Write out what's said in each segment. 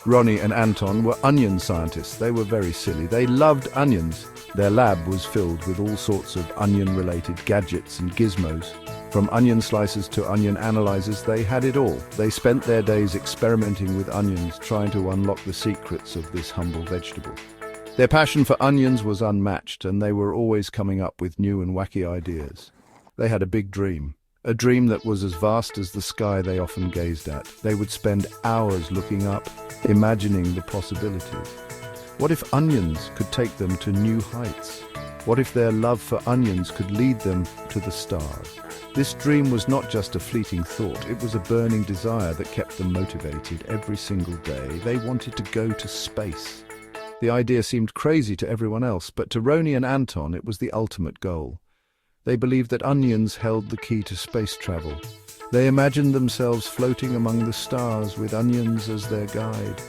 Roney and Anton were onion scientists. They were very silly. They loved onions. Their lab was filled with all sorts of onion-related gadgets and gizmos. From onion slicers to onion analyzers, they had it all. They spent their days experimenting with onions, trying to unlock the secrets of this humble vegetable. Their passion for onions was unmatched, and they were always coming up with new and wacky ideas. They had a big dream. A dream that was as vast as the sky they often gazed at. They would spend hours looking up, imagining the possibilities. What if onions could take them to new heights? What if their love for onions could lead them to the stars? This dream was not just a fleeting thought, it was a burning desire that kept them motivated every single day. They wanted to go to space. The idea seemed crazy to everyone else, but to Roney and Anton it was the ultimate goal. They believed that onions held the key to space travel. They imagined themselves floating among the stars with onions as their guide.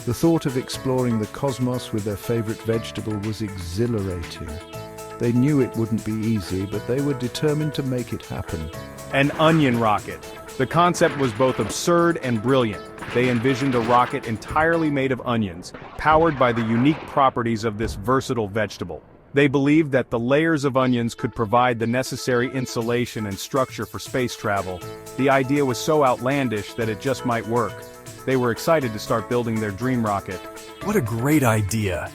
The thought of exploring the cosmos with their favorite vegetable was exhilarating. They knew it wouldn't be easy, but they were determined to make it happen. An onion rocket. The concept was both absurd and brilliant. They envisioned a rocket entirely made of onions, powered by the unique properties of this versatile vegetable. They believed that the layers of onions could provide the necessary insulation and structure for space travel. The idea was so outlandish that it just might work. They were excited to start building their dream rocket. What a great idea!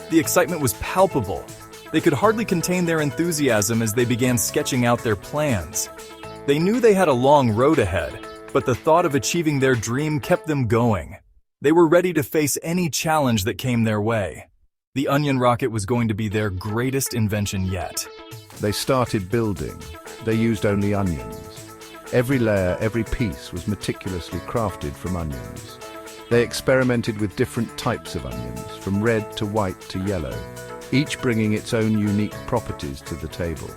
The excitement was palpable. They could hardly contain their enthusiasm as they began sketching out their plans. They knew they had a long road ahead, but the thought of achieving their dream kept them going. They were ready to face any challenge that came their way. The onion rocket was going to be their greatest invention yet. They started building. They used only onions. Every layer, every piece was meticulously crafted from onions. They experimented with different types of onions, from red to white to yellow, each bringing its own unique properties to the table.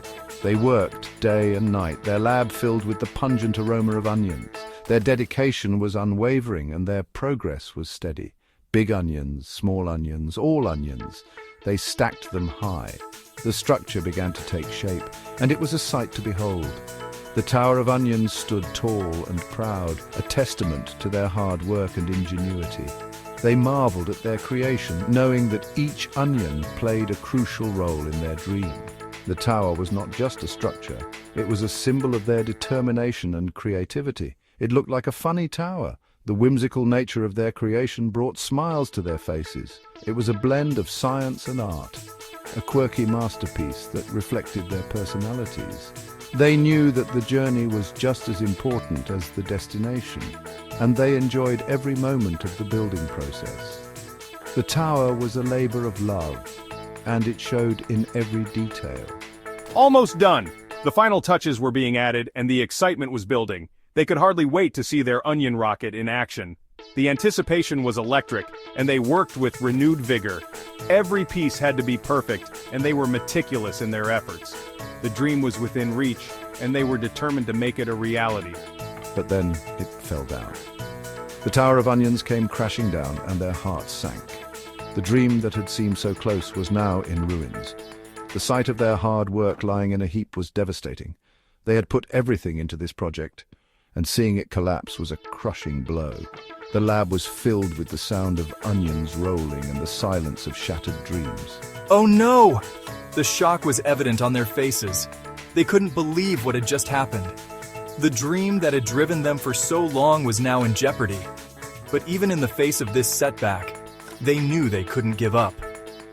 They worked day and night, their lab filled with the pungent aroma of onions. Their dedication was unwavering and their progress was steady. Big onions, small onions, all onions. They stacked them high. The structure began to take shape, and it was a sight to behold. The Tower of Onions stood tall and proud, a testament to their hard work and ingenuity. They marveled at their creation, knowing that each onion played a crucial role in their dream. The tower was not just a structure, it was a symbol of their determination and creativity. It looked like a funny tower. The whimsical nature of their creation brought smiles to their faces. It was a blend of science and art, a quirky masterpiece that reflected their personalities. They knew that the journey was just as important as the destination, and they enjoyed every moment of the building process. The tower was a labor of love, and it showed in every detail. Almost done! The final touches were being added, and the excitement was building. They could hardly wait to see their onion rocket in action. The anticipation was electric, and they worked with renewed vigor. Every piece had to be perfect, and they were meticulous in their efforts. The dream was within reach, and they were determined to make it a reality. But then it fell down. The Tower of Onions came crashing down, and their hearts sank. The dream that had seemed so close was now in ruins. The sight of their hard work lying in a heap was devastating. They had put everything into this project, and seeing it collapse was a crushing blow. The lab was filled with the sound of onions rolling and the silence of shattered dreams. Oh no! The shock was evident on their faces. They couldn't believe what had just happened. The dream that had driven them for so long was now in jeopardy. But even in the face of this setback, they knew they couldn't give up.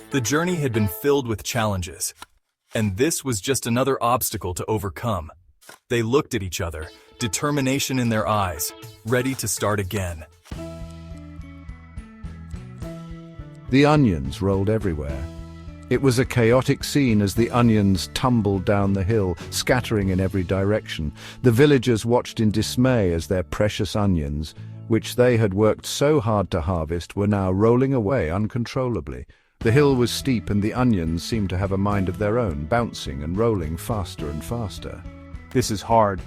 The journey had been filled with challenges, and this was just another obstacle to overcome. They looked at each other, determination in their eyes, ready to start again. The onions rolled everywhere. It was a chaotic scene as the onions tumbled down the hill, scattering in every direction. The villagers watched in dismay as their precious onions, which they had worked so hard to harvest, were now rolling away uncontrollably. The hill was steep and the onions seemed to have a mind of their own, bouncing and rolling faster and faster. This is hard.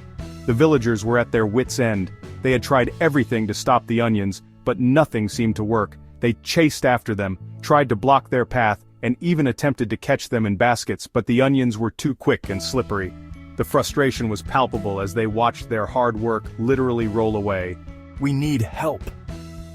The villagers were at their wits' end. They had tried everything to stop the onions, but nothing seemed to work. They chased after them, tried to block their path, and even attempted to catch them in baskets, but the onions were too quick and slippery. The frustration was palpable as they watched their hard work literally roll away. We need help.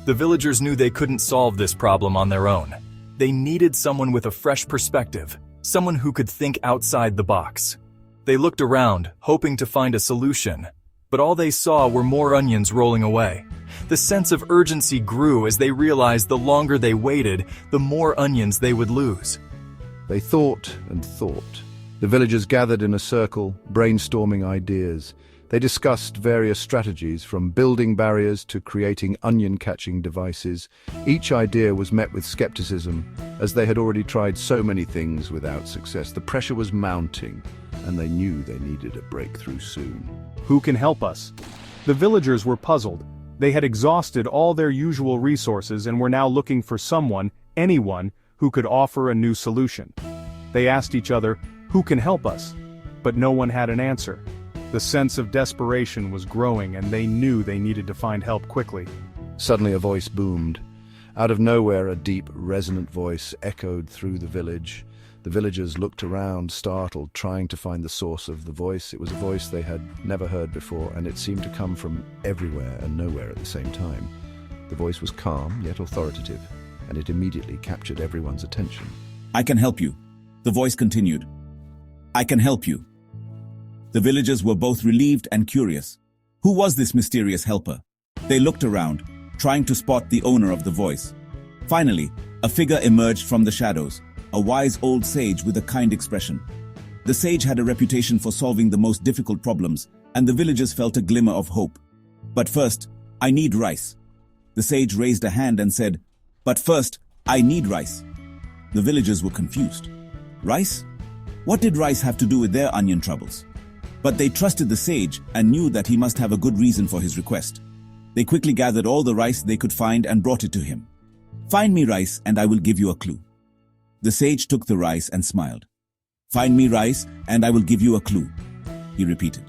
The villagers knew they couldn't solve this problem on their own. They needed someone with a fresh perspective, someone who could think outside the box. They looked around, hoping to find a solution, but all they saw were more onions rolling away. The sense of urgency grew as they realized the longer they waited, the more onions they would lose. They thought and thought. The villagers gathered in a circle, brainstorming ideas. They discussed various strategies, from building barriers to creating onion-catching devices. Each idea was met with skepticism, as they had already tried so many things without success. The pressure was mounting, and they knew they needed a breakthrough soon. Who can help us? The villagers were puzzled. They had exhausted all their usual resources and were now looking for someone, anyone, who could offer a new solution. They asked each other, "Who can help us?" But no one had an answer. The sense of desperation was growing, and they knew they needed to find help quickly. Suddenly a voice boomed. Out of nowhere, a deep, resonant voice echoed through the village. The villagers looked around, startled, trying to find the source of the voice. It was a voice they had never heard before, and it seemed to come from everywhere and nowhere at the same time. The voice was calm, yet authoritative, and it immediately captured everyone's attention. "I can help you," the voice continued. "I can help you." The villagers were both relieved and curious. Who was this mysterious helper? They looked around, trying to spot the owner of the voice. Finally, a figure emerged from the shadows, a wise old sage with a kind expression. The sage had a reputation for solving the most difficult problems, and the villagers felt a glimmer of hope. "But first, I need rice." The sage raised a hand and said, "But first, I need rice." The villagers were confused. Rice? What did rice have to do with their onion troubles? But they trusted the sage and knew that he must have a good reason for his request. They quickly gathered all the rice they could find and brought it to him. "Find me rice and I will give you a clue." The sage took the rice and smiled. "Find me rice and I will give you a clue," he repeated.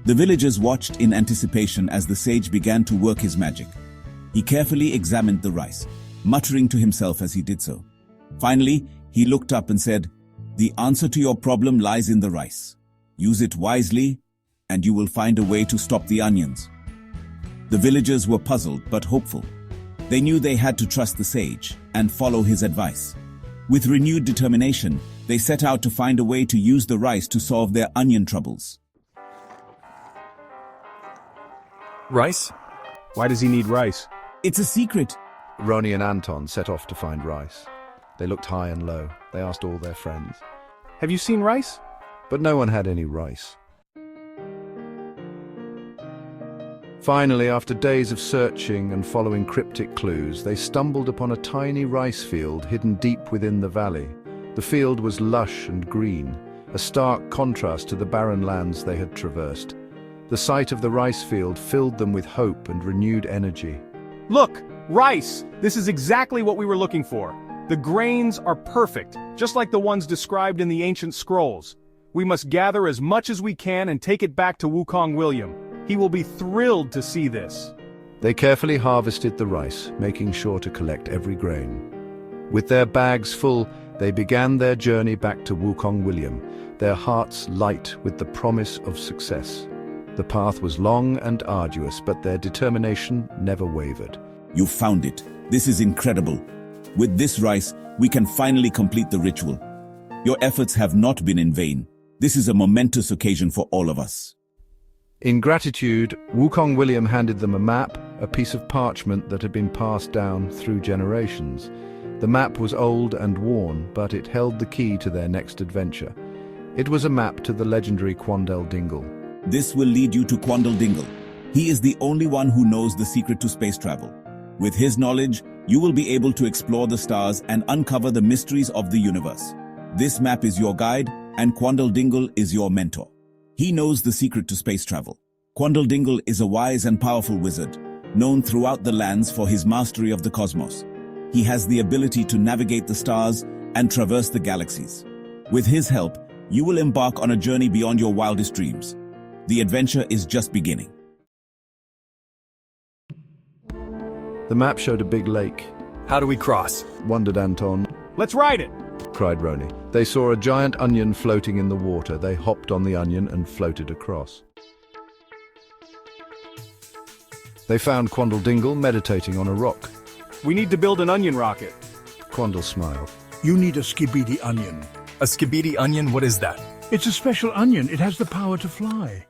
The villagers watched in anticipation as the sage began to work his magic. He carefully examined the rice, muttering to himself as he did so. Finally, he looked up and said, "The answer to your problem lies in the rice. Use it wisely, and you will find a way to stop the onions." The villagers were puzzled but hopeful. They knew they had to trust the sage and follow his advice. With renewed determination, they set out to find a way to use the rice to solve their onion troubles. Rice? Why does he need rice? "It's a secret." Roney and Anton set off to find rice. They looked high and low. They asked all their friends. Have you seen rice? But no one had any rice. Finally, after days of searching and following cryptic clues, they stumbled upon a tiny rice field hidden deep within the valley. The field was lush and green, a stark contrast to the barren lands they had traversed. The sight of the rice field filled them with hope and renewed energy. Look! Rice! This is exactly what we were looking for. The grains are perfect, just like the ones described in the ancient scrolls. We must gather as much as we can and take it back to Wukong William. He will be thrilled to see this. They carefully harvested the rice, making sure to collect every grain. With their bags full, they began their journey back to Wukong William, their hearts light with the promise of success. The path was long and arduous, but their determination never wavered. "You found it. This is incredible. With this rice, we can finally complete the ritual. Your efforts have not been in vain. This is a momentous occasion for all of us." In gratitude, Wukong William handed them a map, a piece of parchment that had been passed down through generations. The map was old and worn, but it held the key to their next adventure. It was a map to the legendary Quandale Dingle. "This will lead you to Quandale Dingle. He is the only one who knows the secret to space travel. With his knowledge, you will be able to explore the stars and uncover the mysteries of the universe. This map is your guide, and Quandale Dingle is your mentor. He knows the secret to space travel. Quandale Dingle is a wise and powerful wizard, known throughout the lands for his mastery of the cosmos. He has the ability to navigate the stars and traverse the galaxies. With his help, you will embark on a journey beyond your wildest dreams. The adventure is just beginning." The map showed a big lake. How do we cross? Wondered Anton. Let's ride it! Cried Roney. They saw a giant onion floating in the water. They hopped on the onion and floated across. They found Quandale Dingle meditating on a rock. We need to build an onion rocket. Quandale smiled. You need a Skibidi Onion. A Skibidi Onion, what is that? It's a special onion. It has the power to fly.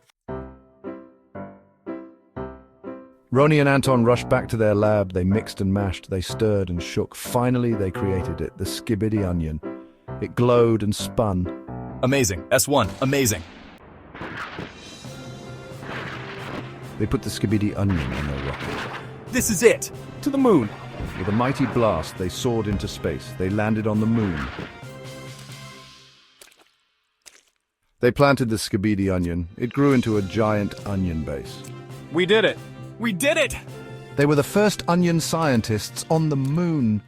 Roney and Anton rushed back to their lab. They mixed and mashed, they stirred and shook. Finally, they created it, the Skibidi Onion. It glowed and spun. Amazing. S1, amazing. They put the Skibidi Onion on their rocket. This is it! To the moon. With a mighty blast, they soared into space. They landed on the moon. They planted the Skibidi Onion. It grew into a giant onion base. We did it. We did it! They were the first onion scientists on the moon.